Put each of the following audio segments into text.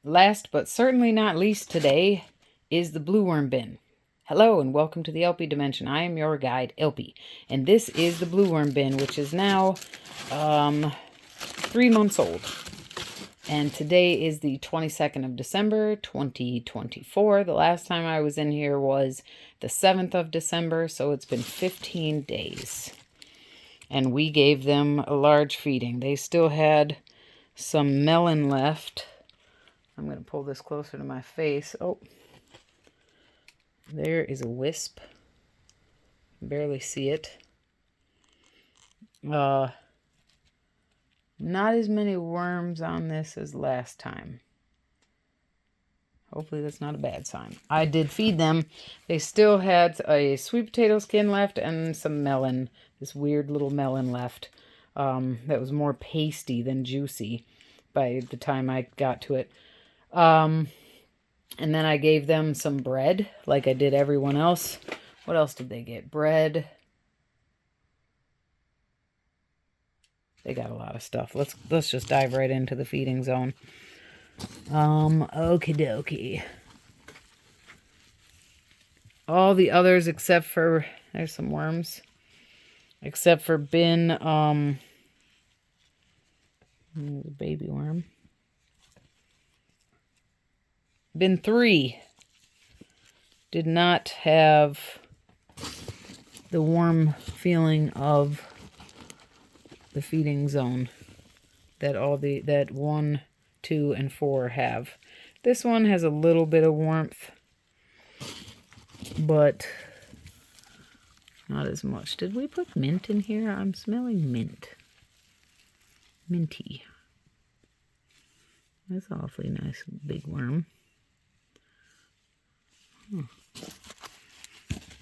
Last but certainly not least today is the blue worm bin. Hello and welcome to the theElpyDimension. I am your guide, Elpy, and this is the blue worm bin, which is now 3 months old. And today is the 22nd of December, 2024. The last time I was in here was the 7th of December, so it's been 15 days. And we gave them a large feeding. They still had some melon left. I'm going to pull this closer to my face. Oh, there is a wisp. Barely see it. Not as many worms on this as last time. Hopefully that's not a bad sign. I did feed them. They still had a sweet potato skin left and some melon. This weird little melon left. That was more pasty than juicy by the time I got to it. And then I gave them some bread, like I did everyone else. What else did they get? Bread. They got a lot of stuff. Let's just dive right into the feeding zone. Okie dokie. All the others except for, there's some worms. Except for bin, baby worm. Bin 3 did not have the warm feeling of the feeding zone that 1, 2, and 4 have. This one has a little bit of warmth, but not as much. Did we put mint in here? I'm smelling mint. Minty. That's an awfully nice big worm.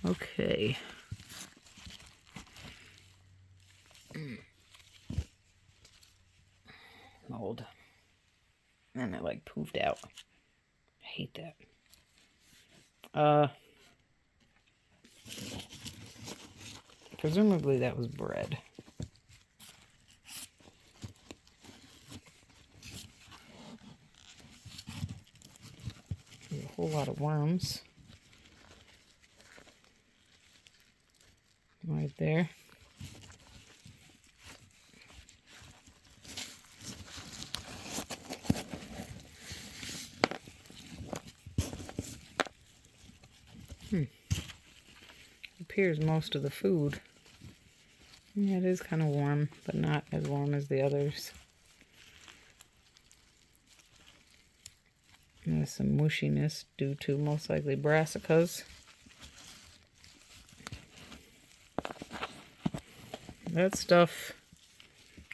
Okay. Mold. And it like poofed out. I hate that. Presumably that was bread. There's a whole lot of worms. Right there. Appears most of the food. Yeah, it is kind of warm, but not as warm as the others. There's some mushiness due to most likely brassicas. That stuff,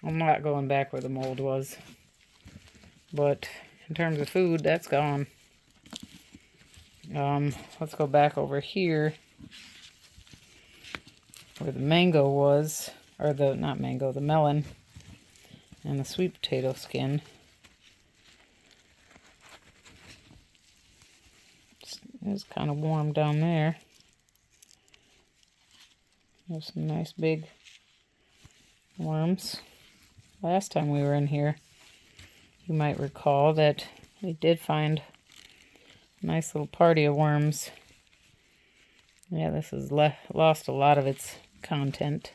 I'm not going back where the mold was. But in terms of food, that's gone. Let's go back over here where the mango was, or the, not mango, the melon and the sweet potato skin. It's kind of warm down there. There's some nice big worms. Last time we were in here, you might recall that we did find a nice little party of worms. Yeah, this has lost a lot of its contents.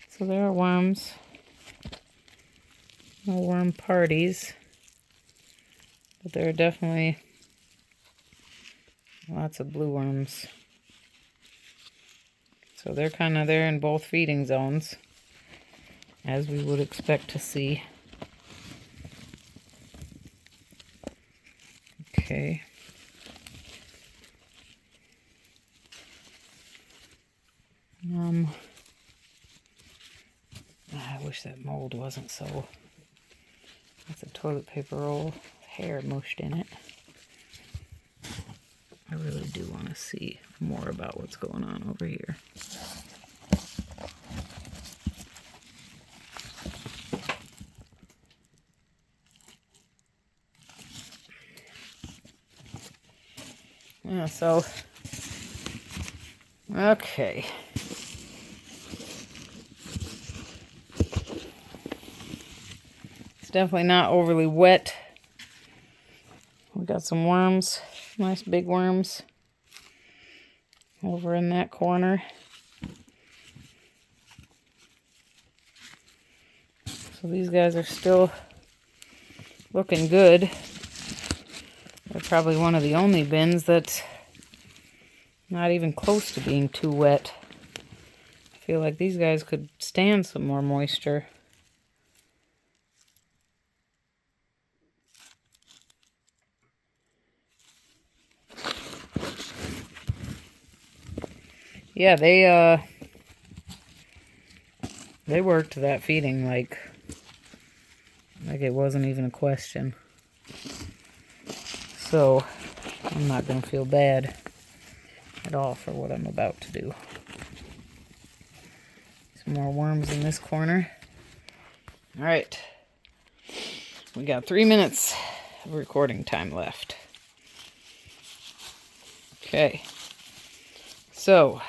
So there are worms. No worm parties. But there are definitely lots of blue worms. So they're kind of there in both feeding zones, as we would expect to see. Okay. I wish that mold wasn't so. That's a toilet paper roll, hair mushed in it. I really do want to see more about what's going on over here. Yeah, so, okay. definitely not overly wet. We got some worms, nice big worms over in that corner. So these guys are still looking good. They're probably one of the only bins that's not even close to being too wet. I feel like these guys could stand some more moisture. Yeah, they worked that feeding like it wasn't even a question. So I'm not going to feel bad at all for what I'm about to do. Some more worms in this corner. All right. We got 3 minutes of recording time left. Okay. So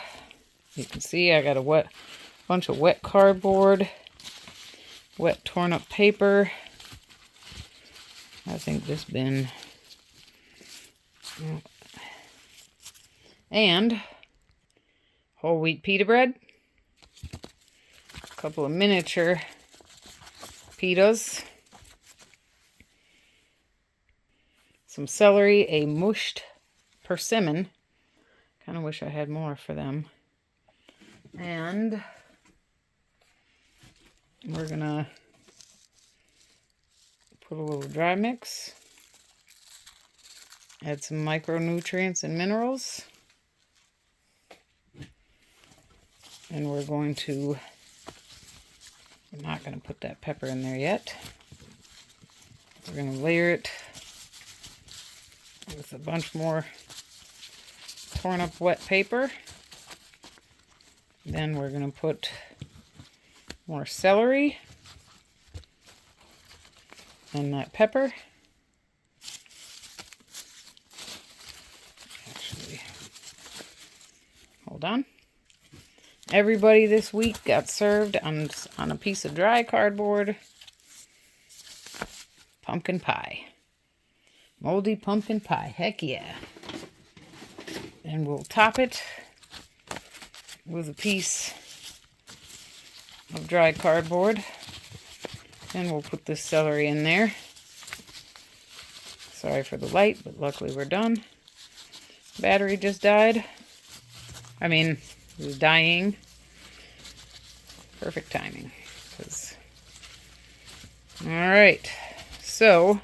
you can see I got a bunch of wet cardboard, wet torn up paper. I think this bin, and whole wheat pita bread, a couple of miniature pitas, some celery, a mushed persimmon. Kind of wish I had more for them. And we're gonna put a little dry mix, add some micronutrients and minerals, and we're going to, I'm not going to put that pepper in there yet. We're going to layer it with a bunch more torn up wet paper. Then we're going to put more celery and that pepper. Actually, hold on. Everybody this week got served on a piece of dry cardboard pumpkin pie. Moldy pumpkin pie. Heck yeah. And we'll top it with a piece of dry cardboard. Then we'll put this celery in there. Sorry for the light, but luckily we're done. Battery just died. I mean, it was dying. Perfect timing. Alright, so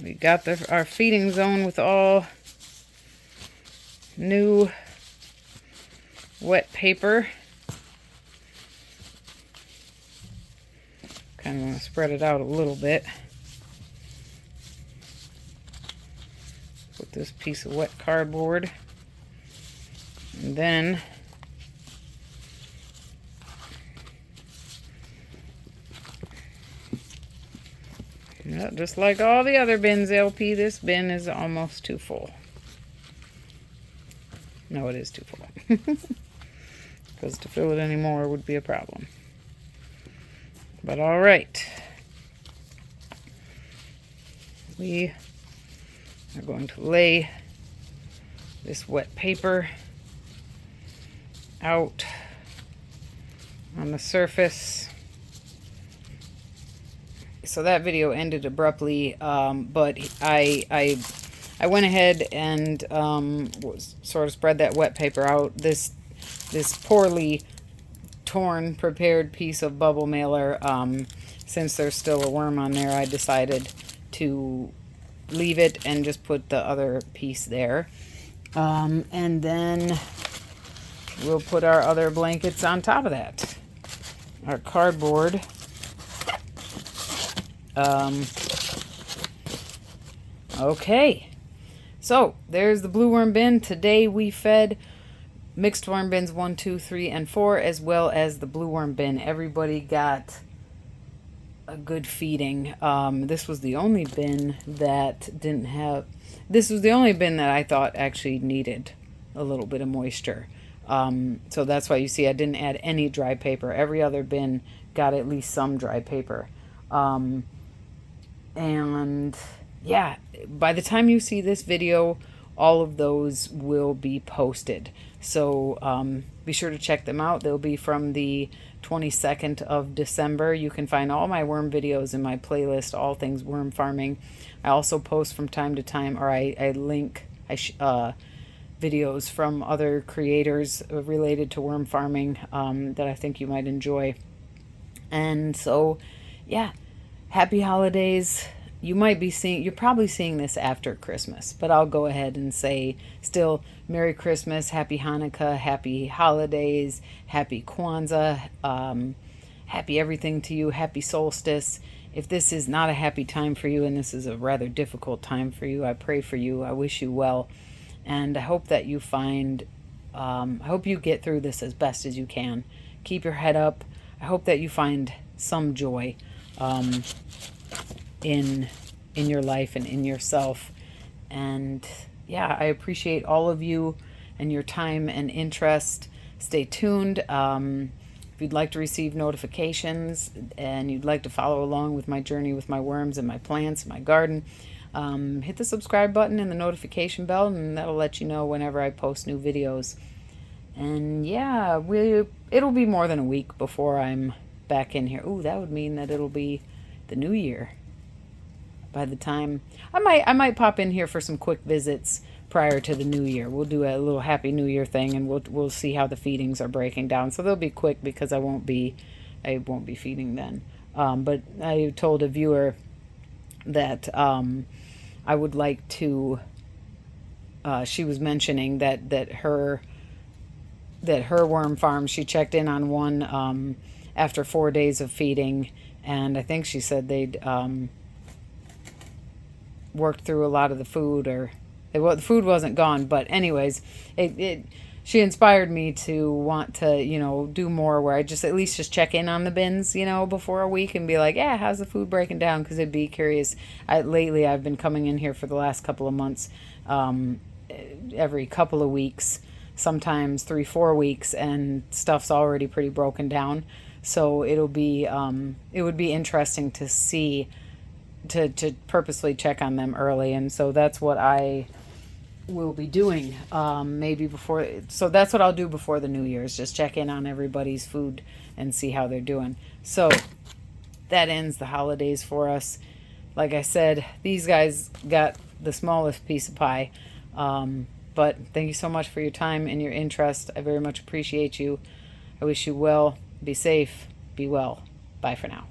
we got our feeding zone with all new wet paper. Kind of want to spread it out a little bit. Put this piece of wet cardboard, and then yeah, just like all the other bins, LP, this bin is almost too full. No, it is too full. Because to fill it anymore would be a problem. But all right. We are going to lay this wet paper out on the surface. So that video ended abruptly, but I went ahead and sort of spread that wet paper out. This poorly torn, prepared piece of bubble mailer, since there's still a worm on there, I decided to leave it and just put the other piece there. And then we'll put our other blankets on top of that. Our cardboard. Okay, so there's the blue worm bin. Today we fed mixed worm bins 1, 2, 3, and 4, as well as the blue worm bin. Everybody got a good feeding. This was the only bin that didn't have, this was the only bin that I thought actually needed a little bit of moisture. So that's why you see I didn't add any dry paper. Every other bin got at least some dry paper. And yeah, by the time you see this video, all of those will be posted. So be sure to check them out. They'll be from the 22nd of December. You can find all my worm videos in my playlist, All Things Worm Farming. I also post from time to time, or I link videos from other creators related to worm farming that I think you might enjoy. And so, yeah, happy holidays. You're probably seeing this after Christmas, but I'll go ahead and say still Merry Christmas, Happy Hanukkah, Happy Holidays, Happy Kwanzaa, happy everything to you, Happy Solstice. If this is not a happy time for you and this is a rather difficult time for you, I pray for you. I wish you well. And I hope that you I hope you get through this as best as you can. Keep your head up. I hope that you find some joy in your life and in yourself. And yeah, I appreciate all of you and your time and interest. Stay tuned. If you'd like to receive notifications and you'd like to follow along with my journey with my worms and my plants and my garden, hit the subscribe button and the notification bell, and that'll let you know whenever I post new videos. And yeah, it'll be more than a week before I'm back in here. Ooh, that would mean that it'll be the new year. By the time I might pop in here for some quick visits prior to the new year. We'll do a little happy new year thing, and we'll see how the feedings are breaking down. So they'll be quick because I won't be feeding then. But I told a viewer that I would like to. She was mentioning that her worm farm, she checked in on one after 4 days of feeding, and I think she said they'd worked through a lot of the food, or the food wasn't gone, but anyways, she inspired me to want to do more, where I just at least just check in on the bins before a week and be like, yeah, how's the food breaking down, because I'd be curious. Lately I've been coming in here for the last couple of months, every couple of weeks, sometimes 3-4 weeks, and stuff's already pretty broken down. So it would be interesting to see, to purposely check on them early. And so that's what I will be doing, maybe before. So that's what I'll do before the New Year's, just check in on everybody's food and see how they're doing. So that ends the holidays for us. Like I said, these guys got the smallest piece of pie. But thank you so much for your time and your interest. I very much appreciate you. I wish you well. Be safe. Be well. Bye for now.